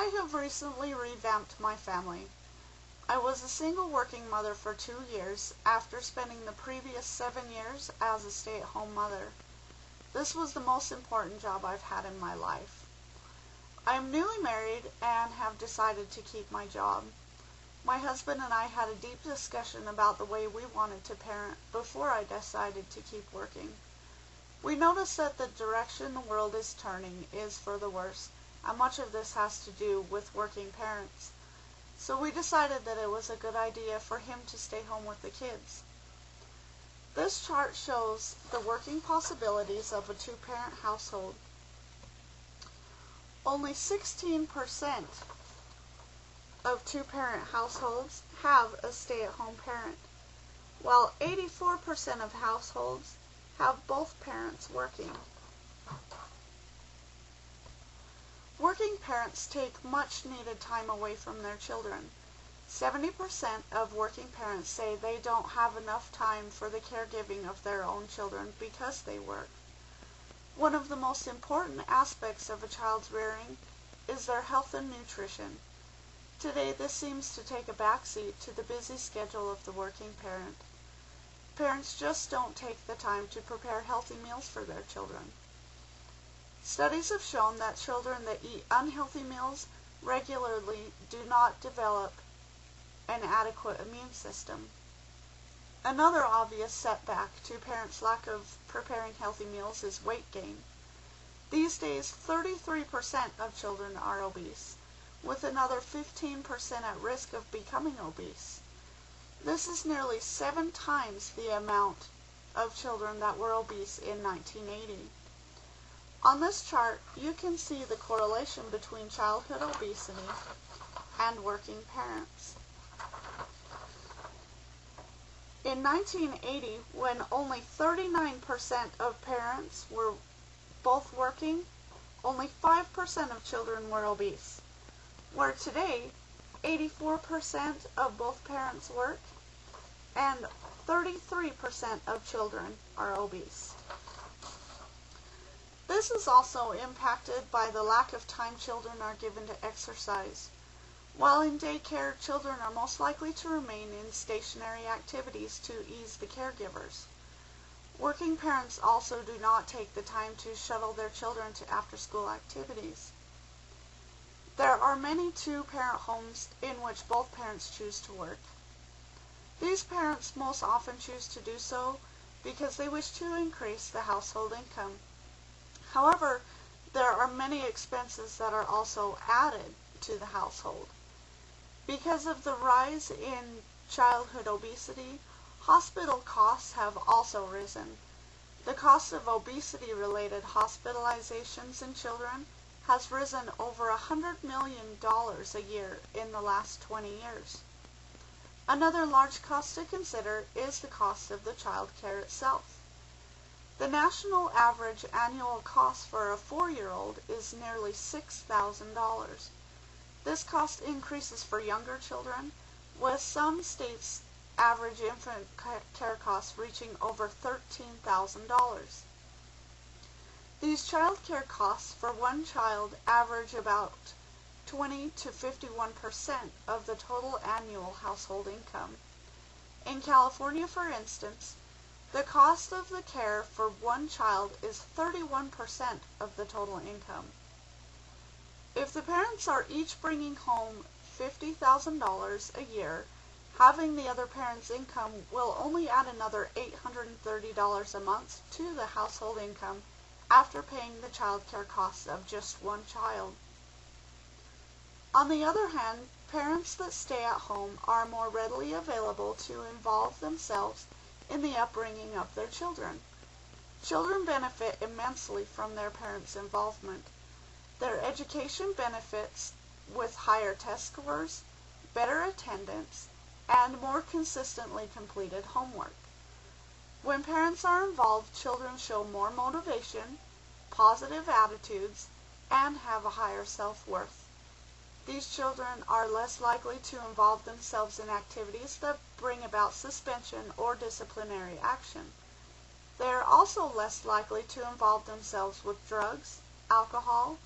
I have recently revamped my family. I was a single working mother for 2 years after spending the previous 7 years as a stay-at-home mother. This was the most important job I've had in my life. I am newly married and have decided to keep my job. My husband and I had a deep discussion about the way we wanted to parent before I decided to keep working. We noticed that the direction the world is turning is for the worse, and much of this has to do with working parents. So we decided that it was a good idea for him to stay home with the kids. This chart shows the working possibilities of a two-parent household. Only 16% of two-parent households have a stay-at-home parent, while 84% of households have both parents working. Working parents take much needed time away from their children. 70% of working parents say they don't have enough time for the caregiving of their own children because they work. One of the most important aspects of a child's rearing is their health and nutrition. Today, this seems to take a backseat to the busy schedule of the working parent. Parents just don't take the time to prepare healthy meals for their children. Studies have shown that children that eat unhealthy meals regularly do not develop an adequate immune system. Another obvious setback to parents' lack of preparing healthy meals is weight gain. These days, 33% of children are obese, with another 15% at risk of becoming obese. This is nearly 7 times the amount of children that were obese in 1980. On this chart, you can see the correlation between childhood obesity and working parents. In 1980, when only 39% of parents were both working, only 5% of children were obese. Where today, 84% of both parents work and 33% of children are obese. This is also impacted by the lack of time children are given to exercise. While in daycare, children are most likely to remain in stationary activities to ease the caregivers. Working parents also do not take the time to shuttle their children to after-school activities. There are many two-parent homes in which both parents choose to work. These parents most often choose to do so because they wish to increase the household income. However, there are many expenses that are also added to the household. Because of the rise in childhood obesity, hospital costs have also risen. The cost of obesity-related hospitalizations in children has risen over $100 million a year in the last 20 years. Another large cost to consider is the cost of the child care itself. The national average annual cost for a 4-year-old is nearly $6,000. This cost increases for younger children, with some states' average infant care costs reaching over $13,000. These child care costs for one child average about 20 to 51% of the total annual household income. In California, for instance, the cost of the care for one child is 31% of the total income. If the parents are each bringing home $50,000 a year, having the other parent's income will only add another $830 a month to the household income after paying the child care costs of just one child. On the other hand, parents that stay at home are more readily available to involve themselves in the upbringing of their children. Children benefit immensely from their parents' involvement. Their education benefits with higher test scores, better attendance, and more consistently completed homework. When parents are involved, children show more motivation, positive attitudes, and have a higher self-worth. These children are less likely to involve themselves in activities that bring about suspension or disciplinary action. They are also less likely to involve themselves with drugs, alcohol,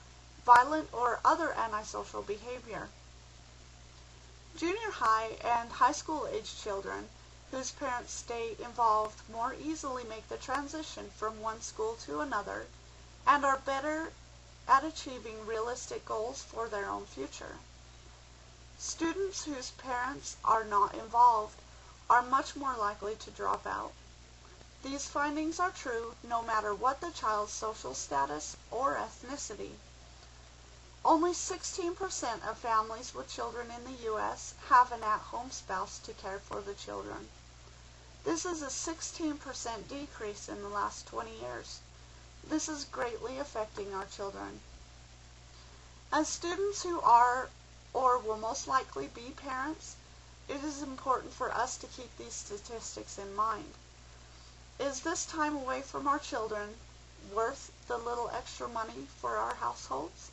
violent or other antisocial behavior. Junior high and high school age children whose parents stay involved more easily make the transition from one school to another and are better at achieving realistic goals for their own future. Students whose parents are not involved are much more likely to drop out. These findings are true no matter what the child's social status or ethnicity. Only 16% of families with children in the U.S. have an at-home spouse to care for the children. This is a 16% decrease in the last 20 years. This is greatly affecting our children. As students who are or will most likely be parents, it is important for us to keep these statistics in mind. Is this time away from our children worth the little extra money for our households?